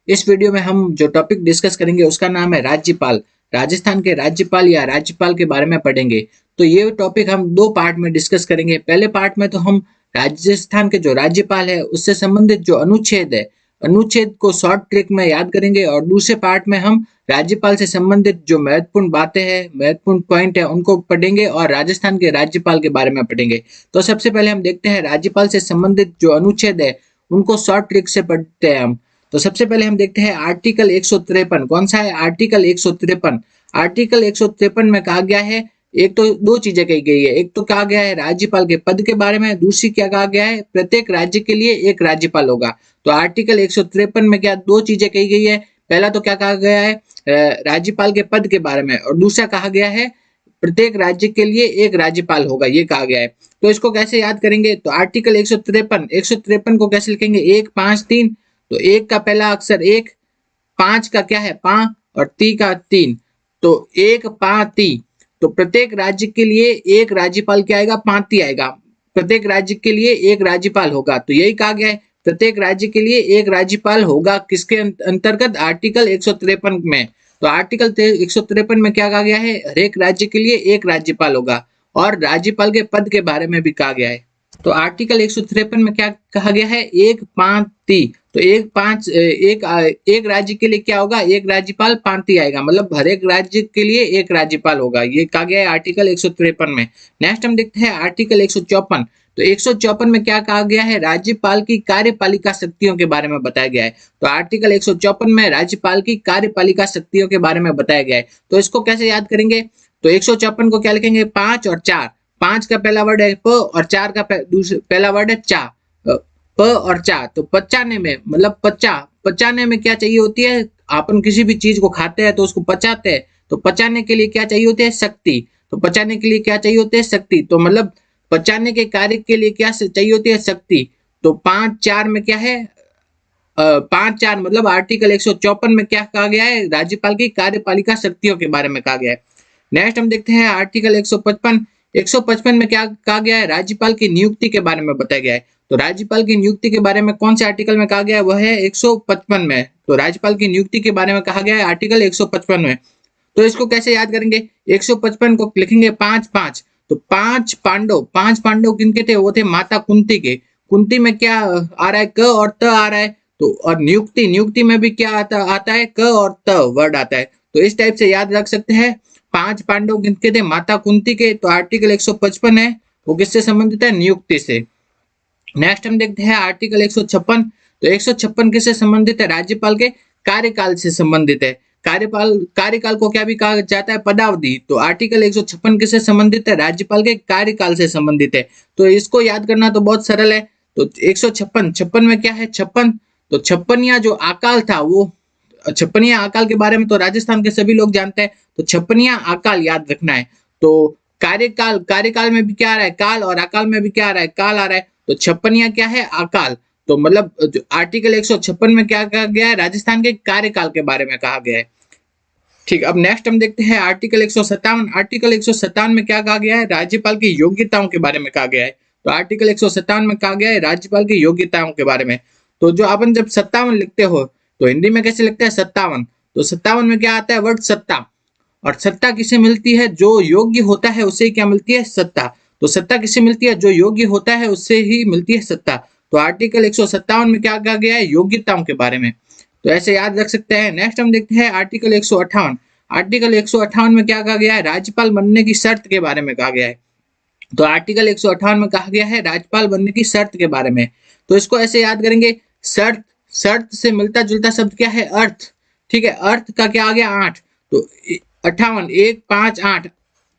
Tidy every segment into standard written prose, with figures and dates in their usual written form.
इस वीडियो में हम जो टॉपिक डिस्कस करेंगे उसका नाम है राज्यपाल। राजस्थान के राज्यपाल या राज्यपाल के बारे में पढ़ेंगे। तो ये टॉपिक हम दो पार्ट में डिस्कस करेंगे। पहले पार्ट में तो हम राजस्थान के जो राज्यपाल है उससे संबंधित जो अनुच्छेद है, अनुच्छेद को शॉर्ट ट्रिक में याद करेंगे, और दूसरे पार्ट में हम राज्यपाल से संबंधित जो महत्वपूर्ण बातें हैं, महत्वपूर्ण पॉइंट है, उनको पढ़ेंगे और राजस्थान के राज्यपाल के बारे में पढ़ेंगे। तो सबसे पहले हम देखते हैं राज्यपाल से संबंधित जो अनुच्छेद है उनको शॉर्ट ट्रिक से पढ़ते हैं हम। तो सबसे पहले हम देखते हैं आर्टिकल 153। कौन सा है? आर्टिकल 153। आर्टिकल 153 में कहा गया है, एक तो दो चीजें कही गई है। एक तो कहा गया है राज्यपाल के पद के बारे में, दूसरी क्या कहा गया है, प्रत्येक राज्य के लिए एक राज्यपाल होगा। तो आर्टिकल 153 में क्या दो चीजें कही गई है? पहला तो क्या कहा गया है, राज्यपाल के पद के बारे में, और दूसरा कहा गया है प्रत्येक राज्य के लिए एक राज्यपाल होगा, ये कहा गया है। तो इसको कैसे याद करेंगे? तो आर्टिकल 153 को कैसे लिखेंगे? 1 5 3। तो एक का पहला अक्षर एक, पांच का क्या है पा, और ती का तीन। तो एक पा ती। तो प्रत्येक राज्य के लिए एक राज्यपाल क्या आएगा? पांति आएगा। प्रत्येक राज्य के लिए एक राज्यपाल होगा। तो यही कहा गया है, प्रत्येक राज्य के लिए एक राज्यपाल होगा। किसके अंतर्गत? आर्टिकल 153 में। तो आर्टिकल 153 में क्या कहा गया है? हर एक राज्य के लिए एक राज्यपाल होगा। और राज्यपाल के पद के बारे में भी कहा गया है। तो आर्टिकल 153 में क्या कहा गया है? एक पांति। तो एक राज्य के लिए क्या होगा? एक राज्यपाल पांति आएगा, मतलब हर एक राज्य के लिए एक राज्यपाल होगा, ये कहा गया है आर्टिकल 153 में। नेक्स्ट हम देखते हैं आर्टिकल 154। तो 154 में क्या कहा गया है? राज्यपाल की कार्यपालिका शक्तियों के बारे में बताया गया है। तो आर्टिकल 154 में राज्यपाल की कार्यपालिका शक्तियों के बारे में बताया गया है। तो इसको कैसे याद करेंगे? तो 154 को क्या लिखेंगे? 5 और 4। 5 का पहला वर्ड है प, और 4 का पहला वर्ड है चा, प और चा। तो 95 में, मतलब 95 में क्या चाहिए होती है? अपन किसी भी चीज को खाते हैं तो उसको पचाते हैं, तो पचाने के लिए क्या चाहिए होती है? शक्ति। तो पचाने के लिए क्या चाहिए होती है? शक्ति। तो मतलब पचाने के कार्य के लिए क्या चाहिए होती है? शक्ति। तो 5 4 में क्या है? 5 4, मतलब आर्टिकल 154 में क्या कहा गया है? राज्यपाल की कार्यपालिका शक्तियों के बारे में कहा गया है। नेक्स्ट हम देखते हैं आर्टिकल 155। 155 में क्या कहा गया है? राज्यपाल की नियुक्ति के बारे में बताया गया है। तो राज्यपाल की नियुक्ति के बारे में कौन से आर्टिकल में कहा गया है? वह है 155 में। तो राज्यपाल की नियुक्ति के बारे में कहा गया है आर्टिकल 155 में। तो इसको कैसे याद करेंगे? 155 को लिखेंगे 5 5। तो पांच पांडव किनके थे? वो थे माता कुंती के। कुंती में क्या आ रहा है? क और त आ रहा है। तो और नियुक्ति में भी क्या आता है? क और त वर्ड आता है। तो इस टाइप से याद रख सकते हैं। 5 पांडव किनके थे? माता कुंती के। तो आर्टिकल 155 है वो किससे संबंधित है? नियुक्ति से। नेक्स्ट हम देखते हैं आर्टिकल 156। तो 156 किससे संबंधित है? राज्यपाल के कार्यकाल से संबंधित है। कार्यकाल को क्या भी कहा जाता है? पदावधि। तो आर्टिकल 156 किससे संबंधित है? राज्यपाल के कार्यकाल से संबंधित है। तो इसको याद करना तो बहुत सरल है। तो 156 में क्या है? 56। तो छप्पनिया जो अकाल था, वो छप्पनिया अकाल के बारे में तो राजस्थान के सभी लोग जानते हैं। तो छप्पनिया अकाल याद रखना है। तो कार्यकाल में भी क्या आ रहा है? काल, और अकाल में भी क्या आ रहा है? काल आ रहा है। तो छप्पनिया क्या है? अकाल। तो मतलब आर्टिकल 156 में क्या कहा गया है? राजस्थान के कार्यकाल के बारे में कहा गया है। ठीक, अब नेक्स्ट हम देखते हैं आर्टिकल 157। आर्टिकल 157 में क्या कहा गया है? राज्यपाल की योग्यताओं के बारे में कहा गया है। तो आर्टिकल 157 में कहा गया है राज्यपाल की योग्यताओं के बारे में। तो जो अपन जब 57 लिखते हो तो हिंदी में कैसे लिखते हैं? 57। तो 57 में क्या आता है? वर्ड सत्ता। और सत्ता किसे मिलती है? जो योग्य होता है उससे क्या मिलती है? सत्ता। तो सत्ता किसे मिलती है? जो योग्य होता है उससे ही मिलती है सत्ता। तो आर्टिकल 157 में क्या कहा गया है? योग्यताओं के बारे में। तो ऐसे याद रख सकते हैं। नेक्स्ट हम देखते हैं आर्टिकल 158। आर्टिकल 158 में क्या कहा गया है? राज्यपाल बनने की शर्त के बारे में कहा गया है। तो आर्टिकल 158 में कहा गया है राज्यपाल बनने की शर्त के बारे में। तो इसको ऐसे याद करेंगे, शर्त, शर्त से मिलता जुलता शब्द क्या है? अर्थ। ठीक है, अर्थ का क्या आ गया? 8। तो 58, 1 5 8,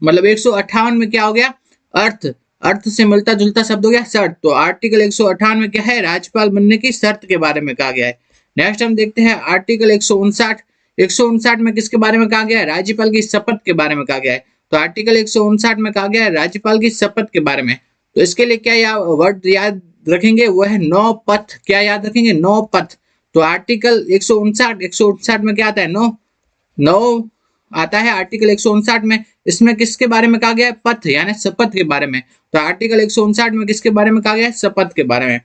मतलब 158 में क्या हो गया? अर्थ। अर्थ से मिलता जुलता शब्द हो गया शर्त। तो आर्टिकल 158 में क्या है? राज्यपाल बनने की शर्त के बारे में कहा गया है। नेक्स्ट हम देखते हैं आर्टिकल 159। 159 में किसके बारे में कहा गया है? राज्यपाल की शपथ के बारे में कहा गया है। तो आर्टिकल 159 में कहा गया है राज्यपाल की शपथ के बारे में। तो इसके लिए क्या वर्ड याद रखेंगे? वो है नौ पथ। क्या याद रखेंगे? नौ पथ। तो आर्टिकल 159 में क्या आता है? नौ आता है आर्टिकल 159 में। इसमें किसके बारे में कहा गया है? पथ, यानी शपथ के बारे में। तो आर्टिकल 159 में किसके बारे में कहा गया है? शपथ के बारे में।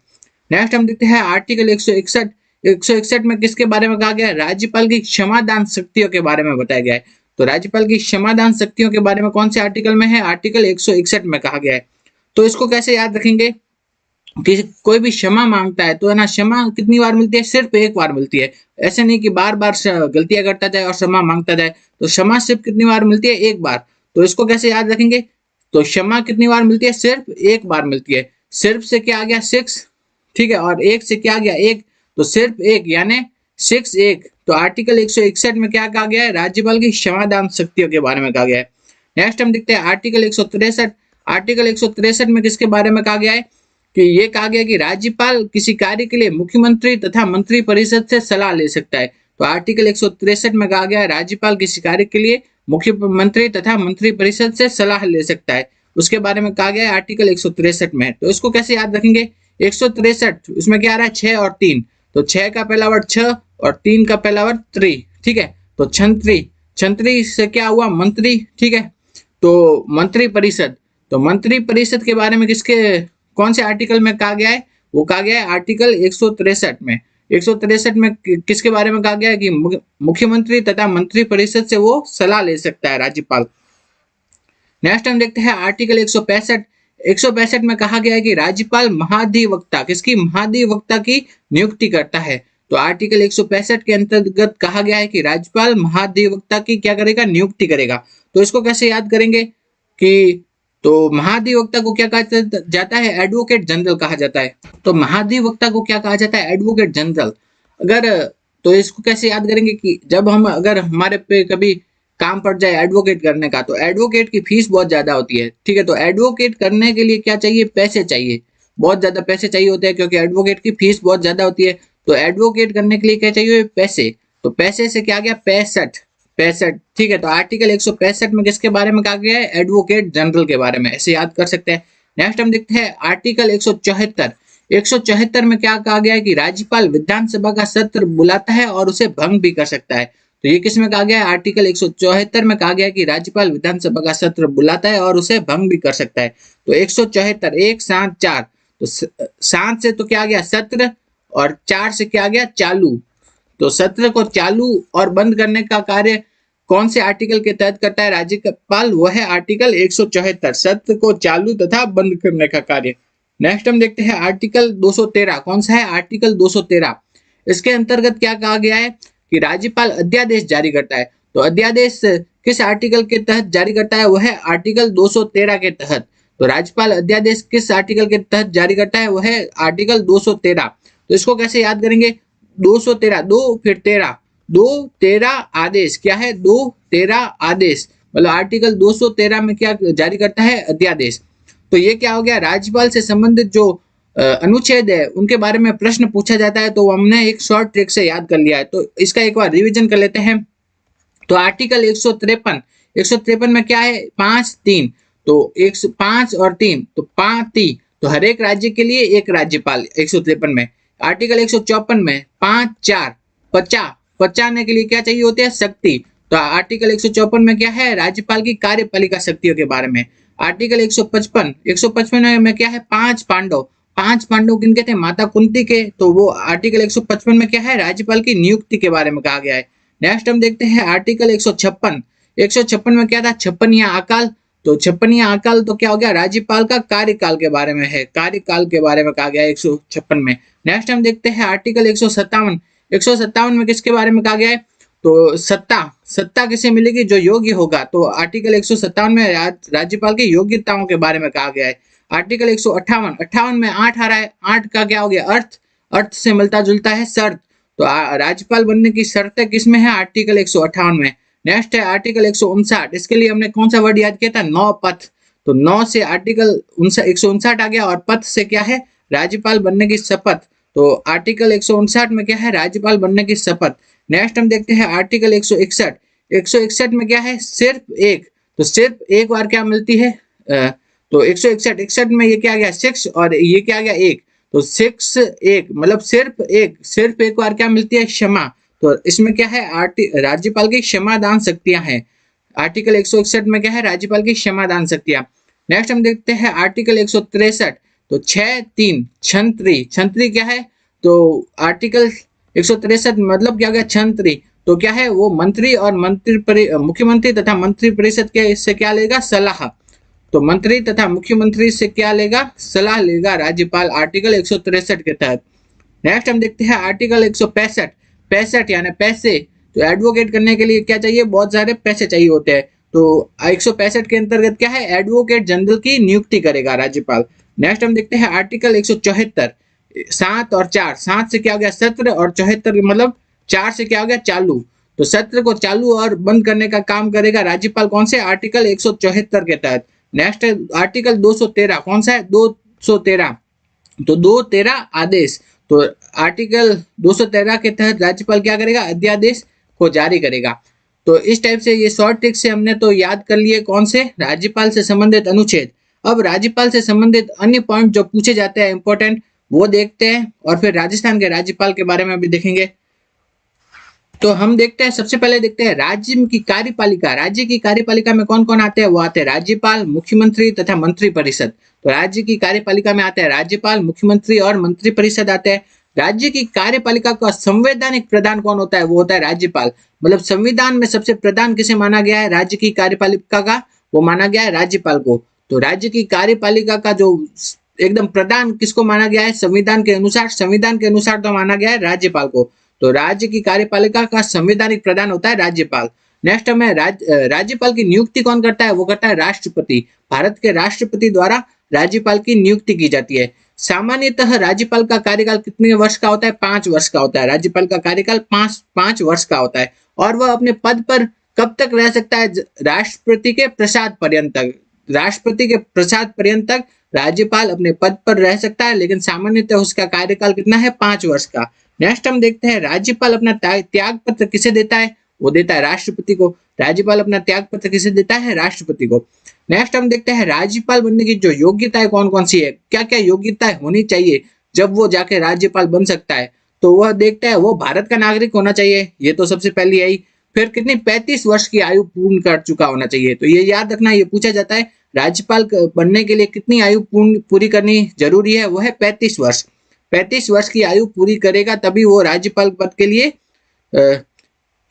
नेक्स्ट हम देखते हैं आर्टिकल 161। 161 में किसके बारे में कहा गया है? राज्यपाल की क्षमादान शक्तियों के बारे में बताया गया है। तो राज्यपाल की क्षमादान शक्तियों के बारे में कौन से आर्टिकल में है? आर्टिकल 161 में कहा गया है। तो इसको कैसे याद रखेंगे कि कोई भी क्षमा मांगता है तो है ना, क्षमा कितनी बार मिलती है? सिर्फ एक बार मिलती है। ऐसे नहीं कि बार बार गलतियां करता जाए और क्षमा मांगता जाए। तो क्षमा सिर्फ कितनी बार मिलती है? एक बार। तो इसको कैसे याद रखेंगे? तो क्षमा कितनी बार मिलती है? सिर्फ एक बार मिलती है। सिर्फ से क्या आ गया? 6, ठीक है, और एक से क्या आ गया? एक। तो सिर्फ एक यानी 6 एक। तो आर्टिकल 161 में क्या कहा गया है? राज्यपाल की क्षमादान शक्तियों के बारे में कहा गया है। नेक्स्ट हम देखते हैं आर्टिकल 163। आर्टिकल 163 में किसके बारे में कहा गया है? कि ये कहा गया कि राज्यपाल किसी कार्य के लिए मुख्यमंत्री तथा मंत्री परिषद से सलाह ले सकता है। तो आर्टिकल 163 में कहा गया है राज्यपाल किसी कार्य के लिए मुख्यमंत्री तथा मंत्री परिषद से सलाह ले सकता है, उसके बारे में कहा गया है आर्टिकल 163 में। तो इसको कैसे याद रखेंगे? 163 उसमें क्या आ रहा है? 6 और 3। तो 6 का पहला वर्ड 6 और 3 का पहला वर्ड 3, ठीक है। तो छंत्री, छंत्री से क्या हुआ? मंत्री, ठीक है। तो मंत्री परिषद, तो मंत्री परिषद के बारे में किसके कौन से आर्टिकल में कहा गया है? वो कहा गया है आर्टिकल 163 में। 163 में किसके बारे में कहा गया है? कि मुख्यमंत्री तथा मंत्री परिषद से वो सलाह ले सकता है राज्यपाल। नेक्स्ट हम देखते हैं आर्टिकल 165। 165 में कहा गया है कि राज्यपाल महाधिवक्ता, किसकी? महाधिवक्ता की नियुक्ति करता है। तो आर्टिकल 165 के अंतर्गत कहा गया है कि राज्यपाल महाधिवक्ता की क्या करेगा? नियुक्ति करेगा। तो इसको कैसे याद करेंगे कि तो महाधिवक्ता को क्या कहा जाता है? एडवोकेट जनरल कहा जाता है। तो महाधिवक्ता को क्या कहा जाता है? Advocate general. अगर तो इसको कैसे याद करेंगे कि जब हम अगर हमारे पे कभी काम पड़ जाए एडवोकेट करने का, तो एडवोकेट की फीस बहुत ज्यादा होती है, ठीक है। तो एडवोकेट करने के लिए क्या चाहिए? पैसे चाहिए, बहुत ज्यादा पैसे चाहिए होते हैं, क्योंकि एडवोकेट की फीस बहुत ज्यादा होती है। तो एडवोकेट करने के लिए क्या चाहिए? पैसे। तो पैसे से क्या गया? 65, ठीक है। तो आर्टिकल 165 में किसके बारे में कहा गया है? एडवोकेट जनरल के बारे में, ऐसे याद कर सकते हैं। नेक्स्ट हम देखते हैं आर्टिकल 174। 174 में क्या कहा गया है? कि राज्यपाल विधानसभा का सत्र बुलाता है और उसे भंग भी कर सकता है। तो ये किस में कहा गया है? आर्टिकल 174 में कहा गया है कि राज्यपाल विधानसभा का सत्र बुलाता है और उसे भंग भी कर सकता है। तो 174 1 7 4, तो 7 से तो क्या आ गया? सत्र, और 4 से क्या आ गया? चालू। तो सत्र को चालू और बंद करने का कार्य कौन से आर्टिकल के तहत करता है राज्यपाल? वह है आर्टिकल 174, सत्र को चालू तथा बंद करने का कार्य। नेक्स्ट हम देखते हैं आर्टिकल 213। कौन सा है? आर्टिकल 213। इसके अंतर्गत क्या कहा गया है? कि राज्यपाल अध्यादेश जारी करता है। तो अध्यादेश किस आर्टिकल के तहत जारी करता है? वह है आर्टिकल 213 के तहत। तो राज्यपाल अध्यादेश किस आर्टिकल के तहत जारी करता है? वह है आर्टिकल 213। तो इसको कैसे याद करेंगे? 213, 2 फिर 13, 213 आदेश। क्या है? 213 आदेश, मतलब आर्टिकल 213 में क्या जारी करता है? अध्यादेश। तो ये क्या हो गया? राज्यपाल से संबंधित जो अनुच्छेद है उनके बारे में प्रश्न पूछा जाता है, तो हमने एक शॉर्ट ट्रिक से याद कर लिया है। तो इसका एक बार रिवीजन कर लेते हैं। तो आर्टिकल 153, 153 में क्या है? 5 3। तो 5 और 3 तो 5 3। तो हर एक राज्य के लिए एक राज्यपाल 153 में। आर्टिकल 154 में 5 4 50, बचाने के लिए क्या चाहिए होते हैं? शक्ति। तो आर्टिकल 154 में क्या है? राज्यपाल की कार्यपालिका शक्तियों के बारे में। आर्टिकल 155, 155 में क्या है? 5 पांडव। 5 पांडव किनके थे? माता कुंती के। तो वो आर्टिकल 155 में क्या है? राज्यपाल की नियुक्ति के बारे में कहा गया है। नेक्स्ट हम देखते हैं आर्टिकल 156। 156 में क्या था? 56 अकाल। तो 56 अकाल तो क्या हो गया? राज्यपाल का कार्यकाल के बारे में है, कार्यकाल के बारे में कहा गया है 156 में। नेक्स्ट हम देखते हैं आर्टिकल 157। 157 में किसके बारे में कहा गया है? तो सत्ता, सत्ता किसे मिलेगी? जो योग्य होगा। तो आर्टिकल 157 में राज्यपाल की योग्यताओं के बारे में कहा गया है। आर्टिकल 158, 58 में 8 आ रहा है। 8 का क्या हो गया? अर्थ, अर्थ से मिलता जुलता है शर्त। तो राज्यपाल बनने की शर्तें किसमें है? आर्टिकल 158 में। नेक्स्ट है आर्टिकल 159। इसके लिए हमने कौन सा वर्ड याद किया था? नौ पथ। तो 9 से आर्टिकल 159 आ गया, और पथ से क्या है? राज्यपाल बनने की शपथ। तो आर्टिकल 159 में क्या है? राज्यपाल बनने की शपथ। नेक्स्ट हम देखते हैं आर्टिकल 161। 161 में क्या है? सिर्फ एक। तो सिर्फ एक बार क्या मिलती है? तो 161, 61 में ये क्या आ गया? 6, और ये क्या आ गया? 1। तो 6 1 मतलब सिर्फ एक, सिर्फ एक बार क्या मिलती है? क्षमा। तो इसमें क्या है? राज्यपाल की क्षमादान शक्तियां हैं। आर्टिकल 161 में क्या है? राज्यपाल की क्षमादान शक्तियां। नेक्स्ट हम देखते हैं आर्टिकल 163। तो 6 3 छंत्री। छंत्री क्या है? तो आर्टिकल 163 मतलब क्या हो गया छंत्री, तो क्या है वो मंत्री और मुख्यमंत्री तथा मंत्री परिषद के से क्या लेगा सलाह, तो मंत्री तथा मुख्यमंत्री से क्या लेगा सलाह लेगा राज्यपाल आर्टिकल 163 के तहत। नेक्स्ट हम देखते हैं आर्टिकल 165, पैंसठ यानी पैसे, तो एडवोकेट करने के लिए क्या चाहिए बहुत सारे पैसे चाहिए होते हैं, तो 165 के अंतर्गत क्या है एडवोकेट जनरल की नियुक्ति करेगा राज्यपाल। नेक्स्ट हम देखते हैं आर्टिकल 174, 7 और 4, 7 से क्या हो गया सत्र और 74 मतलब 4 से क्या हो गया चालू, तो सत्र को चालू और बंद करने का काम करेगा राज्यपाल कौन से आर्टिकल 174 के तहत। नेक्स्ट आर्टिकल 213, कौन सा है 213, तो 213 आदेश, तो आर्टिकल 213 के तहत राज्यपाल क्या करेगा अध्यादेश को जारी करेगा। तो इस टाइप से ये शॉर्ट ट्रिक से हमने तो याद कर लिए कौन से राज्यपाल से संबंधित अनुच्छेद। अब राज्यपाल से संबंधित अन्य पॉइंट जो पूछे जाते हैं इंपॉर्टेंट वो देखते हैं और फिर राजस्थान के राज्यपाल के बारे में भी देखेंगे। तो हम देखते हैं सबसे पहले देखते हैं राज्य की कार्यपालिका, राज्य की कार्यपालिका में कौन कौन आते हैं, वो आते हैं राज्यपाल, मुख्यमंत्री तथा मंत्री परिषद। तो राज्य की कार्यपालिका में आते हैं राज्यपाल, मुख्यमंत्री और मंत्री परिषद आते हैं। राज्य की कार्यपालिका का संवैधानिक प्रधान कौन होता है, वो होता है राज्यपाल, मतलब संविधान में सबसे प्रधान किसे माना गया है राज्य की कार्यपालिका का, वो माना गया है राज्यपाल को। तो राज्य की कार्यपालिका का जो एकदम प्रधान किसको माना गया है संविधान के अनुसार, संविधान के अनुसार तो माना गया है राज्यपाल को। तो राज्य की कार्यपालिका का संवैधानिक प्रधान होता है राज्यपाल। नेक्स्ट हमें राज्यपाल की नियुक्ति कौन करता है, वो करता है राष्ट्रपति। भारत के राष्ट्रपति द्वारा राज्यपाल की नियुक्ति की जाती है। सामान्यतः राज्यपाल का कार्यकाल कितने वर्ष का होता है, 5 वर्ष का होता है। राज्यपाल का कार्यकाल 5 वर्ष का होता है और वह अपने पद पर कब तक रह सकता है, राष्ट्रपति के प्रसाद पर्यंत तक। राष्ट्रपति के प्रसाद पर्यंत तक राज्यपाल अपने पद पर रह सकता है, लेकिन सामान्यतः उसका कार्यकाल कितना है 5 वर्ष का। नेक्स्ट हम देखते हैं राज्यपाल अपना त्याग पत्र किसे देता है, वो देता है राष्ट्रपति को। राज्यपाल अपना त्याग पत्र किसे देता है, राष्ट्रपति को। नेक्स्ट हम देखते हैं राज्यपाल बनने की जो योग्यताएं कौन कौन सी है, क्या क्या योग्यताएं होनी चाहिए जब वो जाके राज्यपाल बन सकता है, तो वह देखता है वो भारत का नागरिक होना चाहिए, ये तो सबसे पहली आई। फिर कितनी 35 वर्ष की आयु पूर्ण कर चुका होना चाहिए, तो ये याद रखना, ये पूछा जाता है राज्यपाल बनने के लिए कितनी आयु पूरी करनी जरूरी है, वो है 35 वर्ष। 35 वर्ष की आयु पूरी करेगा तभी वो राज्यपाल पद के लिए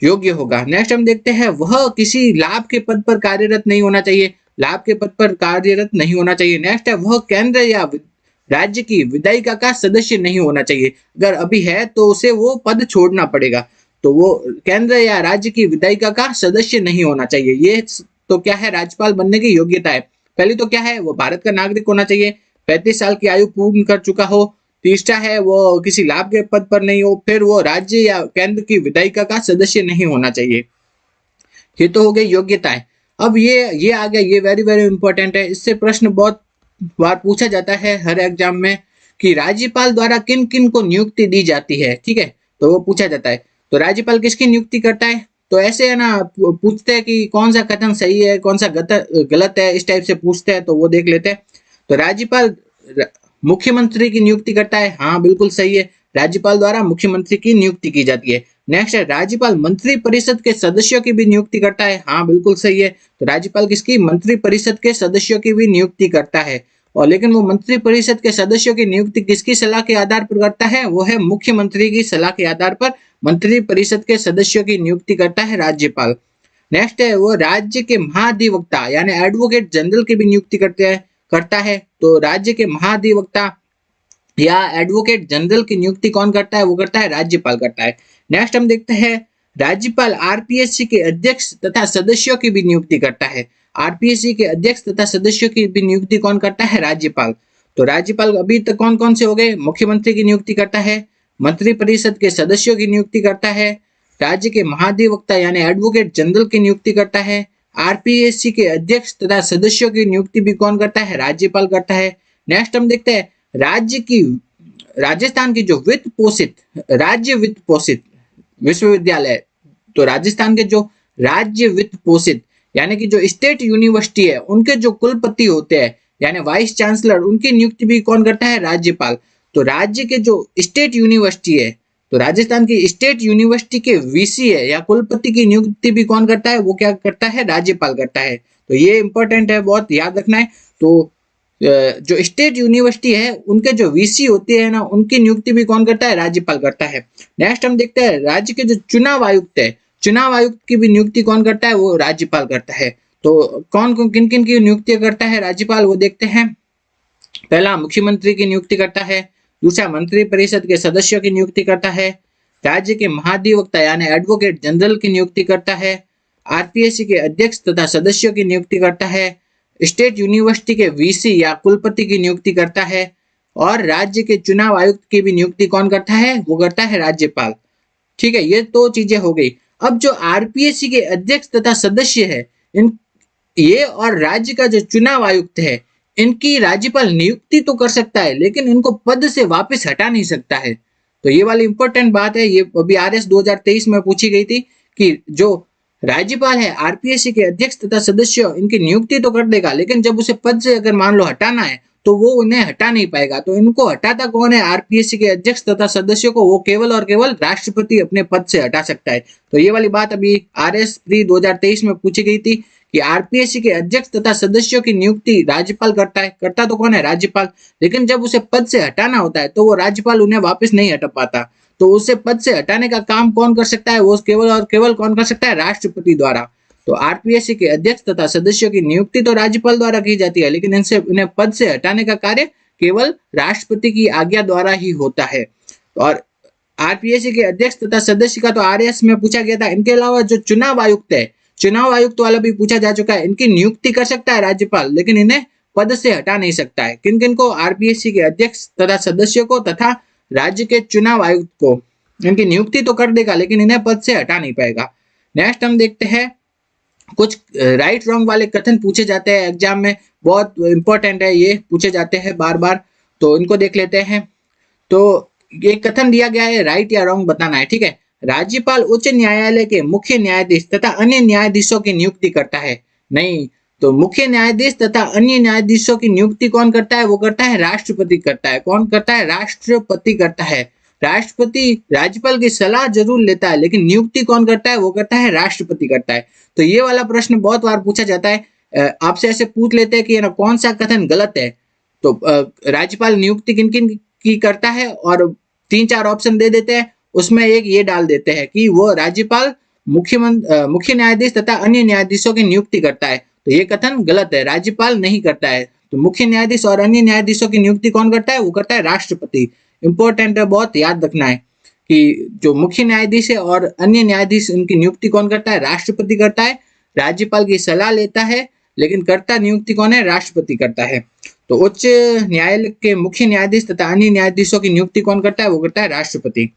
योग्य होगा। नेक्स्ट हम देखते हैं वह किसी लाभ के पद पर कार्यरत नहीं होना चाहिए, लाभ के पद पर कार्यरत नहीं होना चाहिए। नेक्स्ट है वह केंद्र या राज्य की विधायिका का सदस्य नहीं होना चाहिए, अगर अभी है तो उसे वो पद छोड़ना पड़ेगा, तो वो केंद्र या राज्य की विधायिका का सदस्य नहीं होना चाहिए। ये तो क्या है राज्यपाल बनने की योग्यता है। पहली तो क्या है वो भारत का नागरिक होना चाहिए, 35 साल की आयु पूर्ण कर चुका हो। तीसरा है वो किसी लाभ के पद पर नहीं हो, फिर वो राज्य या केंद्र की विधायिका का सदस्य नहीं होना चाहिए। ये तो हो गई योग्यताएं। अब ये आ गया, ये वेरी वेरी इंपॉर्टेंट है, इससे प्रश्न बहुत बार पूछा जाता है हर एग्जाम में कि राज्यपाल द्वारा किन किन को नियुक्ति दी जाती है, ठीक है, तो वो पूछा जाता है। तो राज्यपाल किसकी नियुक्ति करता है, तो ऐसे है ना पूछते हैं कि कौन सा कथन सही है कौन सा गलत है, इस टाइप से पूछते हैं, तो वो देख लेते हैं। तो राज्यपाल मुख्यमंत्री की नियुक्ति करता है, हाँ बिल्कुल सही है, राज्यपाल द्वारा मुख्यमंत्री की नियुक्ति की जाती है। नेक्स्ट है राज्यपाल मंत्री परिषद के सदस्यों की भी नियुक्ति करता है, हाँ बिल्कुल सही है, तो राज्यपाल किसकी मंत्री परिषद के सदस्यों की भी नियुक्ति करता है। और लेकिन वो मंत्री परिषद के सदस्यों की नियुक्ति किसकी सलाह के आधार पर करता है, वो है मुख्यमंत्री की सलाह के आधार पर मंत्री परिषद के सदस्यों की नियुक्ति करता है राज्यपाल। नेक्स्ट है वो राज्य के महाधिवक्ता यानी एडवोकेट जनरल की भी नियुक्ति करता है, तो राज्य के महाधिवक्ता या एडवोकेट जनरल की नियुक्ति कौन करता है, वो करता है राज्यपाल करता है। नेक्स्ट हम देखते हैं राज्यपाल आरपीएससी के अध्यक्ष तथा सदस्यों की भी नियुक्ति करता है। आरपीएससी के अध्यक्ष तथा सदस्यों की भी नियुक्ति कौन करता है, राज्यपाल। तो राज्यपाल अभी तक कौन कौन से हो गए, मुख्यमंत्री की नियुक्ति करता है, मंत्री परिषद के सदस्यों की नियुक्ति करता है, राज्य के महाधिवक्ता यानी एडवोकेट जनरल की नियुक्ति करता है, आरपीएससी के अध्यक्ष तथा सदस्यों की नियुक्ति भी कौन करता है, राज्यपाल करता है। नेक्स्ट हम देखते हैं राजस्थान की जो राज्य वित्त पोषित विश्वविद्यालय, तो राजस्थान के जो राज्य वित्त पोषित यानी कि जो स्टेट यूनिवर्सिटी है उनके जो कुलपति होते हैं यानी वाइस चांसलर, उनकी नियुक्ति भी कौन करता है, राज्यपाल। तो राज्य के जो स्टेट यूनिवर्सिटी है, तो राजस्थान की स्टेट यूनिवर्सिटी के वीसी है या कुलपति की नियुक्ति भी कौन करता है, वो क्या करता है, राज्यपाल करता है। तो ये इंपॉर्टेंट है, बहुत याद रखना है। तो जो स्टेट यूनिवर्सिटी है उनके जो वीसी होते हैं ना, उनकी नियुक्ति भी कौन करता है? राज्यपाल करता है। नेक्स्ट हम देखते हैं राज्य के जो चुनाव आयुक्त है, चुनाव आयुक्त की भी नियुक्ति कौन करता है? वो राज्यपाल करता है। तो कौन कौन किन किन की नियुक्ति करता है राज्यपाल, वो देखते हैं। पहला, मुख्यमंत्री की नियुक्ति करता है। दूसरा, मंत्री परिषद के सदस्यों की नियुक्ति करता है। राज्य के महाधिवक्ता यानी एडवोकेट जनरल की नियुक्ति करता है। आरपीएससी के अध्यक्ष तथा सदस्यों की नियुक्ति करता है। स्टेट यूनिवर्सिटी के वीसी या कुलपति की नियुक्ति करता है। और राज्य के चुनाव आयुक्त की भी नियुक्ति कौन करता है? वो करता है राज्यपाल। ठीक है, ये तो चीजें हो गई। अब जो आरपीएससी के अध्यक्ष तथा सदस्य है, इन ये और राज्य का जो चुनाव आयुक्त है, इनकी राज्यपाल नियुक्ति तो कर सकता है, लेकिन इनको पद से वापस हटा नहीं सकता है। तो ये वाली इंपॉर्टेंट बात है, ये अभी आरएस 2023 में पूछी गई थी कि जो राज्यपाल है आरपीएससी के अध्यक्ष तथा सदस्य, इनकी नियुक्ति तो कर देगा, लेकिन जब उसे पद से अगर मान लो हटाना है तो वो उन्हें हटा नहीं पाएगा। तो इनको हटाता कौन है? आरपीएससी के अध्यक्ष तथा सदस्यों को वो केवल और केवल राष्ट्रपति अपने पद से हटा सकता है। तो ये वाली बात अभी आरएस प्री 2023 में पूछी गई थी कि आरपीएससी के अध्यक्ष तथा सदस्यों की नियुक्ति राज्यपाल करता है। करता तो कौन है? राज्यपाल। लेकिन जब उसे पद से हटाना होता है तो वो राज्यपाल उन्हें वापस नहीं हटा पाता। तो उसे पद से हटाने का काम कौन कर सकता है? वो केवल और केवल कौन कर सकता है? राष्ट्रपति द्वारा। तो आरपीएससी के अध्यक्ष तथा सदस्यों की नियुक्ति तो राज्यपाल द्वारा की जाती है, लेकिन इनसे उन्हें पद से हटाने का कार्य केवल राष्ट्रपति की आज्ञा द्वारा ही होता है। और आरपीएससी के अध्यक्ष तथा सदस्य का तो आरएस में पूछा गया था। इनके अलावा जो चुनाव आयुक्त है, चुनाव आयुक्त वाला भी पूछा जा चुका है। इनकी नियुक्ति कर सकता है राज्यपाल, लेकिन इन्हें पद से हटा नहीं सकता है। किन किन को? आरपीएससी के अध्यक्ष तथा सदस्यों को तथा राज्य के चुनाव आयुक्त को। इनकी नियुक्ति तो कर देगा, लेकिन इन्हें पद से हटा नहीं पाएगा। नेक्स्ट हम देखते हैं, कुछ राइट रॉन्ग वाले कथन पूछे जाते हैं एग्जाम में, बहुत इंपॉर्टेंट है, ये पूछे जाते हैं बार बार, तो इनको देख लेते हैं। तो एक कथन दिया गया है, राइट या रॉन्ग बताना है। ठीक है, राज्यपाल उच्च न्यायालय के मुख्य न्यायाधीश तथा अन्य न्यायाधीशों की नियुक्ति करता है। नहीं, तो मुख्य न्यायाधीश तथा अन्य न्यायाधीशों की नियुक्ति कौन करता है? वो करता है राष्ट्रपति करता है। कौन करता है? राष्ट्रपति करता है। राष्ट्रपति राज्यपाल की सलाह जरूर लेता है, लेकिन नियुक्ति कौन करता है? वो करता है राष्ट्रपति करता है। तो ये वाला प्रश्न बहुत बार पूछा जाता है। आपसे ऐसे पूछ लेते हैं कि ना कौन सा कथन गलत है। तो राज्यपाल नियुक्ति किन किन की करता है, और 3-4 ऑप्शन दे देते हैं, उसमें एक ये डाल देते हैं कि वो राज्यपाल मुख्य न्यायाधीश तथा अन्य न्यायाधीशों की नियुक्ति करता है। तो ये कथन गलत है, राज्यपाल नहीं करता है। तो मुख्य न्यायाधीश और अन्य न्यायाधीशों की नियुक्ति कौन करता है? वो करता है राष्ट्रपति। इंपॉर्टेंट है, बहुत याद रखना है कि जो मुख्य न्यायाधीश है और अन्य न्यायाधीश, उनकी नियुक्ति कौन करता है? राष्ट्रपति करता है। राज्यपाल की सलाह लेता है, लेकिन करता नियुक्ति कौन है? राष्ट्रपति करता है। तो उच्च न्यायालय के मुख्य न्यायाधीश तथा अन्य न्यायाधीशों की नियुक्ति कौन करता है? वो करता है राष्ट्रपति।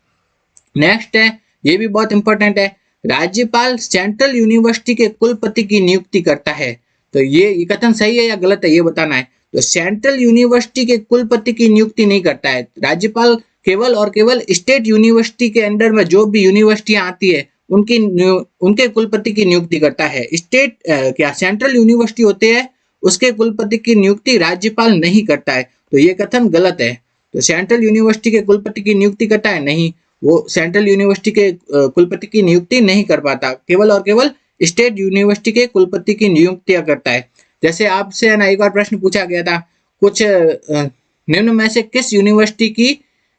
नेक्स्ट है, ये भी बहुत इंपॉर्टेंट है, राज्यपाल सेंट्रल यूनिवर्सिटी के कुलपति की नियुक्ति करता है। तो ये कथन सही है या गलत है, ये बताना है। तो सेंट्रल यूनिवर्सिटी के कुलपति की नियुक्ति नहीं करता है राज्यपाल, केवल और केवल स्टेट यूनिवर्सिटी के अंडर में जो भी यूनिवर्सिटियां आती है उनके कुलपति की नियुक्ति करता है। स्टेट क्या सेंट्रल यूनिवर्सिटी होते हैं, उसके कुलपति की नियुक्ति राज्यपाल नहीं करता है। तो ये कथन गलत है। तो सेंट्रल यूनिवर्सिटी के कुलपति की नियुक्ति करता है? नहीं, वो सेंट्रल यूनिवर्सिटी के कुलपति की नियुक्ति नहीं कर पाता, केवल और केवल स्टेट यूनिवर्सिटी के कुलपति की नियुक्तियां करता है। जैसे आपसे ना एक बार प्रश्न पूछा गया था, कुछ निम्न में से किस यूनिवर्सिटी की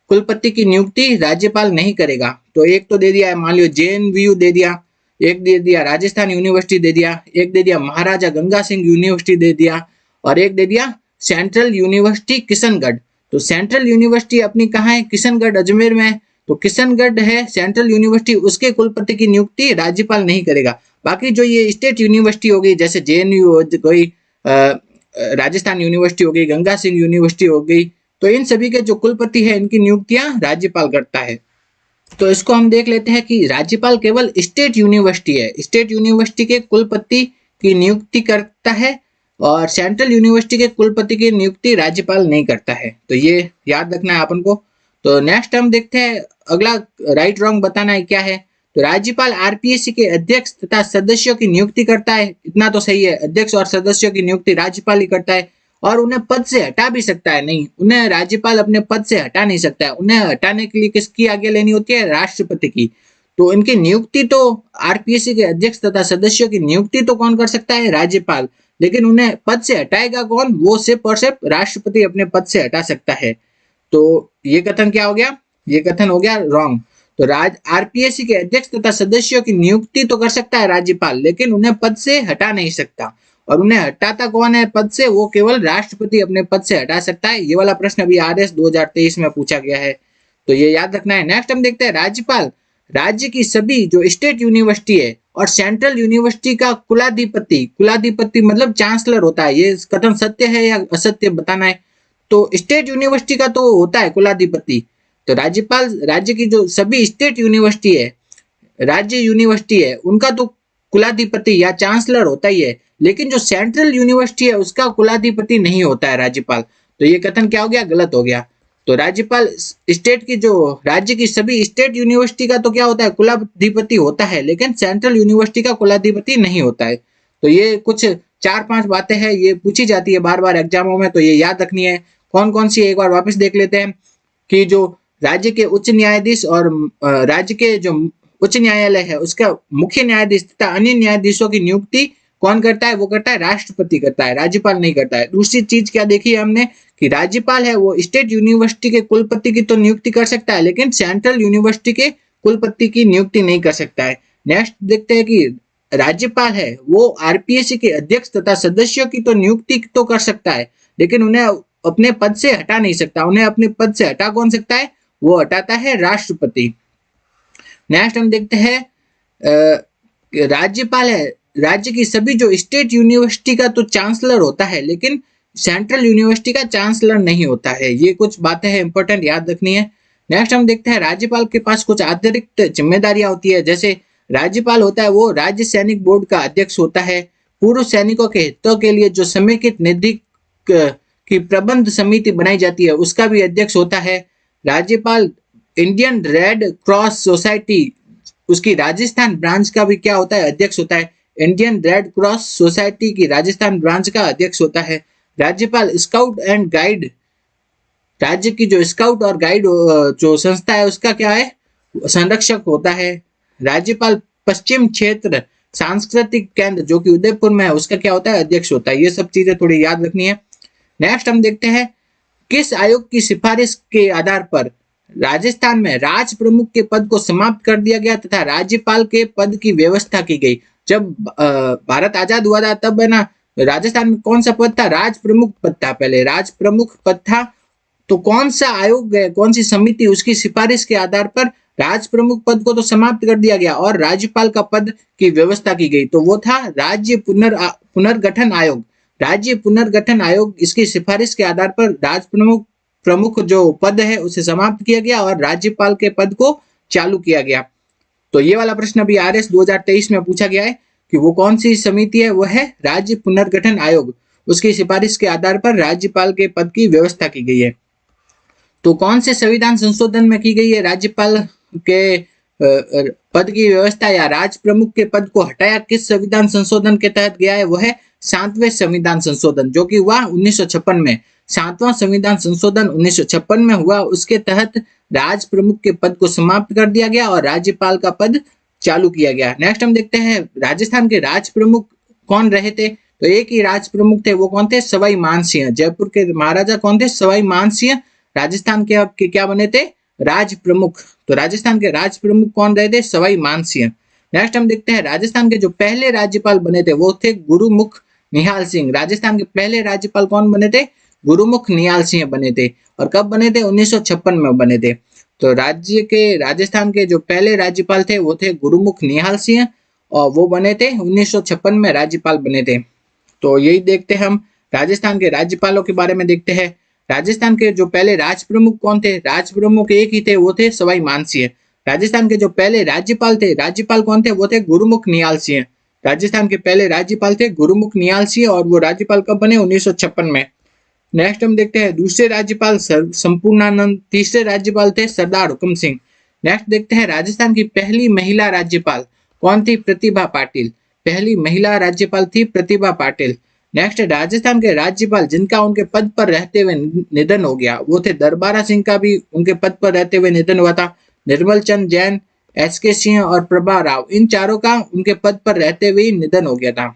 कुलपति की नियुक्ति राज्यपाल नहीं करेगा? तो एक तो दे दिया है, मान लो जेएनवीयू दे दिया, एक दे दिया राजस्थान यूनिवर्सिटी दे दिया, एक दे दिया महाराजा गंगा सिंह यूनिवर्सिटी दे दिया, और एक दे दिया सेंट्रल यूनिवर्सिटी किशनगढ़। तो सेंट्रल यूनिवर्सिटी अपनी कहाँ है? किशनगढ़ अजमेर में है। तो किशनगढ़ है सेंट्रल यूनिवर्सिटी, उसके कुलपति की नियुक्ति राज्यपाल नहीं करेगा। बाकी जो ये स्टेट यूनिवर्सिटी हो गई, जैसे जेएनयू हो गई, राजस्थान यूनिवर्सिटी हो गई, गंगा सिंह यूनिवर्सिटी हो गई, तो इन सभी के जो कुलपति है इनकी नियुक्तियां राज्यपाल करता है। तो इसको हम देख लेते हैं कि राज्यपाल केवल स्टेट यूनिवर्सिटी है, स्टेट यूनिवर्सिटी के कुलपति की नियुक्ति करता है, और सेंट्रल यूनिवर्सिटी के कुलपति की नियुक्ति राज्यपाल नहीं करता है। तो ये याद रखना है अपन को। तो नेक्स्ट हम देखते हैं, अगला राइट रॉन्ग बताना है क्या है। तो राज्यपाल आरपीएससी के अध्यक्ष तथा सदस्यों की नियुक्ति करता है, इतना तो सही है, अध्यक्ष और सदस्यों की नियुक्ति राज्यपाल ही करता है। और उन्हें पद से हटा भी सकता है? नहीं, उन्हें राज्यपाल अपने पद से हटा नहीं सकता है। उन्हें हटाने के लिए किसकी आज्ञा लेनी होती है? राष्ट्रपति की। तो इनकी नियुक्ति तो आरपीएससी के अध्यक्ष तथा सदस्यों की नियुक्ति तो कौन कर सकता है? राज्यपाल। लेकिन उन्हें पद से हटाएगा कौन? वो सिर्फ और सिर्फ राष्ट्रपति अपने पद से हटा सकता है। तो ये कथन क्या हो गया? ये कथन हो गया रॉन्ग। तो आरपीएससी के अध्यक्ष तथा सदस्यों की नियुक्ति तो कर सकता है राज्यपाल, लेकिन उन्हें पद से हटा नहीं सकता। और उन्हें हटाता कौन है पद से? वो केवल राष्ट्रपति अपने पद से हटा सकता है। ये वाला प्रश्न अभी आरएस 2023 में पूछा गया है, तो ये याद रखना है। नेक्स्ट हम देखते हैं राज्यपाल राज्य की सभी जो स्टेट यूनिवर्सिटी है और सेंट्रल यूनिवर्सिटी का कुलाधिपति, कुलाधिपति मतलब चांसलर होता है। ये कथन सत्य है या असत्य बताना है। तो स्टेट यूनिवर्सिटी का तो होता है कुलाधिपति, तो राज्यपाल राज्य की जो सभी स्टेट यूनिवर्सिटी है, राज्य यूनिवर्सिटी है, उनका तो कुलाधिपति या चांसलर होता ही है। लेकिन जो सेंट्रल यूनिवर्सिटी है उसका कुलाधिपति नहीं होता है राज्यपाल। तो ये कथन क्या हो गया? गलत हो गया। तो राज्यपाल स्टेट की जो राज्य की सभी स्टेट यूनिवर्सिटी का तो क्या होता है? कुलाधिपति होता है, लेकिन सेंट्रल यूनिवर्सिटी का कुलाधिपति नहीं होता है। तो ये कुछ 4-5 बातें हैं, ये पूछी जाती है बार बार एग्जामों में, तो ये याद रखनी है। कौन कौन सी एक बार वापस देख लेते हैं कि जो राज्य के उच्च न्यायाधीश और राज्य के जो उच्च न्यायालय है उसका मुख्य न्यायाधीश तथा अन्य न्यायाधीशों की नियुक्ति कौन करता है? वो करता है राष्ट्रपति करता है, राज्यपाल नहीं करता है। दूसरी चीज क्या देखी हमने कि राज्यपाल है वो स्टेट यूनिवर्सिटी के कुलपति की तो नियुक्ति कर सकता है, लेकिन सेंट्रल यूनिवर्सिटी के कुलपति की नियुक्ति नहीं कर सकता है। नेक्स्ट देखते हैं कि राज्यपाल है वो आरपीएससी के अध्यक्ष तथा सदस्यों की तो नियुक्ति तो कर सकता है, लेकिन उन्हें अपने पद से हटा नहीं सकता। उन्हें अपने पद से हटा कौन सकता है? वो हटाता है राष्ट्रपति। नेक्स्ट हम देखते हैं राज्यपाल है राज्य की सभी जो स्टेट यूनिवर्सिटी का तो चांसलर होता है, लेकिन सेंट्रल यूनिवर्सिटी का चांसलर नहीं होता है। ये कुछ बातें हैं इंपॉर्टेंट, याद रखनी है। नेक्स्ट हम देखते हैं राज्यपाल के पास कुछ अतिरिक्त जिम्मेदारियां होती है। जैसे राज्यपाल होता है वो राज्य सैनिक बोर्ड का अध्यक्ष होता है। पूर्व सैनिकों के हितों के लिए जो समेकित निधि की प्रबंध समिति बनाई जाती है उसका भी अध्यक्ष होता है। राज्यपाल इंडियन रेड क्रॉस सोसाइटी उसकी राजस्थान ब्रांच का भी क्या होता है? अध्यक्ष होता है। इंडियन रेड क्रॉस सोसाइटी की राजस्थान ब्रांच का अध्यक्ष होता है। राज्यपाल स्काउट एंड गाइड राज्य की जो स्काउट और गाइड जो संस्था है उसका क्या है? संरक्षक होता है। राज्यपाल पश्चिम क्षेत्र सांस्कृतिक केंद्र जो कि उदयपुर में है उसका क्या होता है? अध्यक्ष होता है। ये सब चीजें थोड़ी याद रखनी है। नेक्स्ट हम देखते हैं किस आयोग की सिफारिश के आधार पर राजस्थान में राज प्रमुख के पद को समाप्त कर दिया गया तथा राज्यपाल के पद की व्यवस्था की गई। जब भारत आजाद हुआ था तब है ना राजस्थान में कौन सा पद था? राज प्रमुख पद था। पहले राज प्रमुख पद था, तो कौन सा आयोग है, कौन सी समिति, उसकी सिफारिश के आधार पर राज प्रमुख पद को तो समाप्त कर दिया गया और राज्यपाल का पद की व्यवस्था की गई। तो वो था राज्य पुनर्गठन आयोग। राज्य पुनर्गठन आयोग इसकी सिफारिश के आधार पर राज प्रमुख जो पद है उसे समाप्त किया गया और राज्यपाल के पद को चालू किया गया। तो ये वाला प्रश्न अभी आरएस 2023 में पूछा गया है कि वो कौन सी समिति है? वो है राज्य पुनर्गठन आयोग। उसकी सिफारिश के आधार पर राज्यपाल के पद की व्यवस्था की गई है। तो कौन से संविधान संशोधन में की गई है राज्यपाल के पद की व्यवस्था या राज प्रमुख के पद को हटाया किस संविधान संशोधन के तहत गया है? वो है 7वें संविधान संशोधन जो कि हुआ 1956 में। 7वां संविधान संशोधन 1956 में हुआ, उसके तहत राज प्रमुख के पद को समाप्त कर दिया गया और राज्यपाल का पद चालू किया गया। नेक्स्ट हम देखते हैं राजस्थान के राज प्रमुख कौन रहे थे? तो एक ही राज प्रमुख थे, वो कौन थे? सवाई मानसिंह। जयपुर के महाराजा कौन थे? सवाई मानसिंह राजस्थान के क्या बने थे? राज प्रमुख। तो राजस्थान के राज प्रमुख कौन रहे थे? सवाई मानसिंह। नेक्स्ट हम देखते हैं राजस्थान के जो पहले राज्यपाल बने थे वो थे गुरुमुख निहाल सिंह। राजस्थान के पहले राज्यपाल कौन बने थे? गुरुमुख निहाल सिंह बने थे। और कब बने थे? 1956 में बने थे। तो राजस्थान के जो पहले राज्यपाल थे वो थे गुरुमुख निहाल सिंह और वो बने थे 1956 में राज्यपाल बने थे। तो यही देखते हैं हम राजस्थान के राज्यपालों के बारे में देखते हैं। राजस्थान के जो पहले राज प्रमुख कौन थे? राज प्रमुख एक ही थे, वो थे सवाई मानसिंह। राजस्थान के जो पहले राज्यपाल थे, राज्यपाल कौन थे? वो थे गुरुमुख निहाल सिंह। राजस्थान के पहले राज्यपाल थे गुरुमुख निहाल सिंह और वो राज्यपाल कब बने? 1956 में। नेक्स्ट हम देखते हैं दूसरे राज्यपाल संपूर्णानंद। तीसरे राज्यपाल थे सरदार हुक्म सिंह। नेक्स्ट देखते हैं राजस्थान की पहली महिला राज्यपाल कौन थी? प्रतिभा पाटिल। पहली महिला राज्यपाल थी प्रतिभा पाटिल। नेक्स्ट राजस्थान के राज्यपाल जिनका उनके पद पर रहते हुए निधन हो गया वो थे दरबारा सिंह का भी उनके पद पर रहते हुए निधन हुआ था। निर्मल चंद जैन SK सिंह और प्रभा राव, इन चारों का उनके पद पर रहते हुए निधन हो गया था।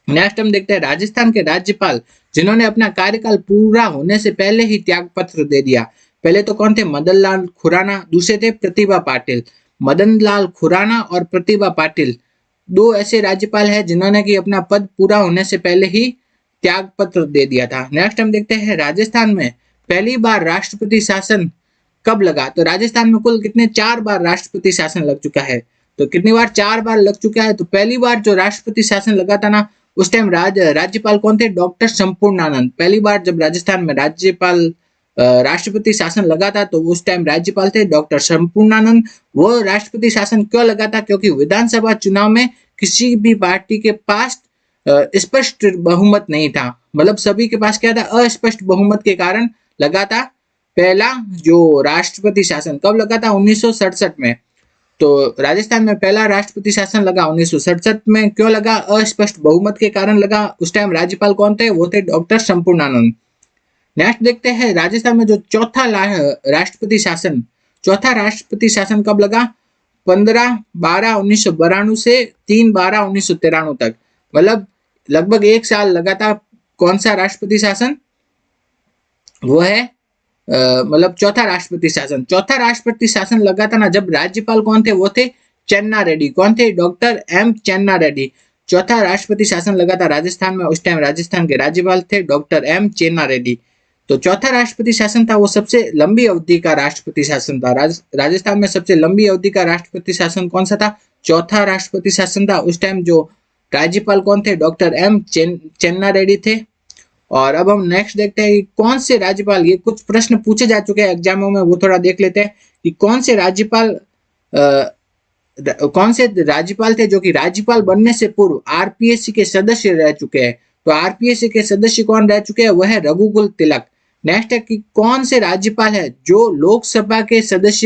नेक्स्ट हम देखते हैं राजस्थान के राज्यपाल जिन्होंने अपना कार्यकाल पूरा होने से पहले ही त्याग पत्र दे दिया। पहले तो कौन थे? मदन लाल खुराना, दूसरे थे प्रतिभा पाटिल। मदन लाल खुराना और प्रतिभा पाटिल दो ऐसे राज्यपाल हैं जिन्होंने कि अपना पद पूरा होने से पहले ही त्याग पत्र दे दिया था। नेक्स्ट हम देखते हैं राजस्थान में पहली बार राष्ट्रपति शासन कब लगा? तो राजस्थान में कुल कितने 4 बार राष्ट्रपति शासन लग चुका है। तो कितनी बार? 4 बार लग चुका है। तो पहली बार जो राष्ट्रपति शासन लगा था ना, उस टाइम राज्यपाल कौन थे? डॉक्टर संपूर्णानंद। पहली बार जब राजस्थान में राज्यपाल राष्ट्रपति शासन लगा था तो उस टाइम राज्यपाल थे डॉक्टर संपूर्णानंद। वो राष्ट्रपति शासन क्यों लगा था? क्योंकि विधानसभा चुनाव में किसी भी पार्टी के पास स्पष्ट बहुमत नहीं था, मतलब सभी के पास क्या था? अस्पष्ट बहुमत के कारण लगा था पहला जो राष्ट्रपति शासन। कब लगा था? 1967 में। तो राजस्थान में पहला राष्ट्रपति शासन लगा 1967 में। क्यों लगा? अस्पष्ट बहुमत के कारण लगा। उस टाइम राज्यपाल कौन थे? वो थे डॉक्टर संपूर्णानंद। नेक्स्ट देखते हैं राजस्थान में जो चौथा राष्ट्रपति शासन कब लगा? 15/12/1992 से 3/12/1993 तक, मतलब लगभग 1 साल लगा था। कौन सा राष्ट्रपति शासन? वो है मतलब चौथा राष्ट्रपति शासन लगा था ना, जब राज्यपाल कौन थे? वो थे चेन्ना रेड्डी। कौन थे? Doctor M Chenna Reddy. चौथा राष्ट्रपति शासन लगा था राजस्थान में, उस टाइम राजस्थान के राज्यपाल थे डॉक्टर M चेन्ना रेड्डी। तो चौथा राष्ट्रपति शासन था, वो सबसे लंबी अवधि का राष्ट्रपति शासन था। राजस्थान में सबसे लंबी अवधि का राष्ट्रपति शासन कौन सा था? चौथा राष्ट्रपति शासन था। उस टाइम जो राज्यपाल कौन थे? डॉक्टर M चेन्ना रेड्डी थे। और अब हम नेक्स्ट देखते हैं कि कौन से राज्यपाल, ये कुछ प्रश्न पूछे जा चुके हैं एग्जामों में, वो थोड़ा देख लेते हैं कि कौन से राज्यपाल थे जो कि राज्यपाल बनने से पूर्व RPSC के सदस्य रह चुके हैं। तो RPSC के सदस्य कौन रह चुके हैं? वह है रघुकुल तिलक। नेक्स्ट है कि कौन से राज्यपाल है जो लोकसभा के अध्यक्ष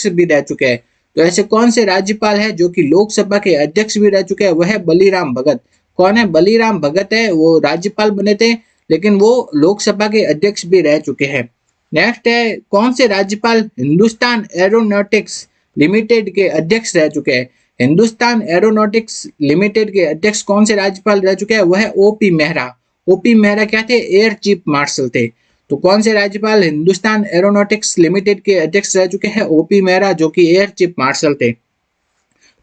भी रह चुके हैं। तो ऐसे कौन से राज्यपाल है जो कि लोकसभा के अध्यक्ष भी रह चुके हैं? वह है बलीराम भगत। कौन है? बलीराम भगत है। वो राज्यपाल बने थे लेकिन वो लोकसभा के अध्यक्ष भी रह चुके हैं। नेक्स्ट है कौन से राज्यपाल हिंदुस्तान एरोनॉटिक्स लिमिटेड के अध्यक्ष रह चुके हैं। हिंदुस्तान एरोनॉटिक्स लिमिटेड के अध्यक्ष कौन से राज्यपाल रह चुके हैं? वह है OP मेहरा। OP मेहरा क्या थे? एयर चीफ मार्शल थे। तो कौन से राज्यपाल हिंदुस्तान एरोनॉटिक्स लिमिटेड के अध्यक्ष रह चुके हैं? OP मेहरा, जो कि एयर चीफ मार्शल थे।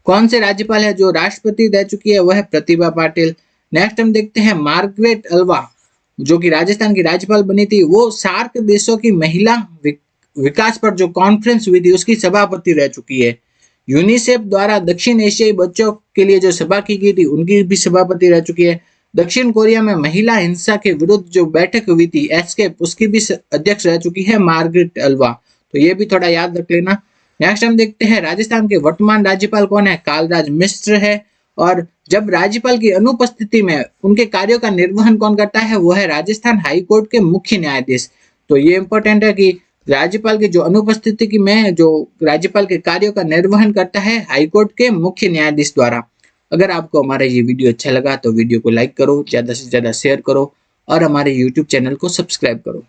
कौन से राज्यपाल है जो राष्ट्रपति रह चुकी है? वह है प्रतिभा पाटिल। नेक्स्ट हम देखते हैं मार्गरेट अल्वा, जो कि राजस्थान की राज्यपाल बनी थी। वो सार्क देशों की महिला विकास पर जो कॉन्फ्रेंस हुई थी उसकी सभापति रह चुकी है। यूनिसेफ द्वारा दक्षिण एशियाई बच्चों के लिए जो सभा की गई थी उनकी भी सभापति रह चुकी है। दक्षिण कोरिया में महिला हिंसा के विरुद्ध जो बैठक हुई थी एस्केप, उसकी भी अध्यक्ष रह चुकी है मार्गरेट अल्वा। तो ये भी थोड़ा याद रख लेना। नेक्स्ट हम देखते हैं राजस्थान के वर्तमान राज्यपाल कौन है? कालराज मिश्र है। और जब राज्यपाल की अनुपस्थिति में उनके कार्यों का निर्वहन कौन करता है? वो है राजस्थान हाई कोर्ट के मुख्य न्यायाधीश। तो ये इंपॉर्टेंट है कि राज्यपाल की जो अनुपस्थिति में जो राज्यपाल के कार्यों का निर्वहन करता है हाईकोर्ट के मुख्य न्यायाधीश द्वारा। अगर आपको हमारा ये वीडियो अच्छा लगा तो वीडियो को लाइक करो, ज्यादा से ज्यादा शेयर करो और हमारे YouTube चैनल को सब्सक्राइब करो।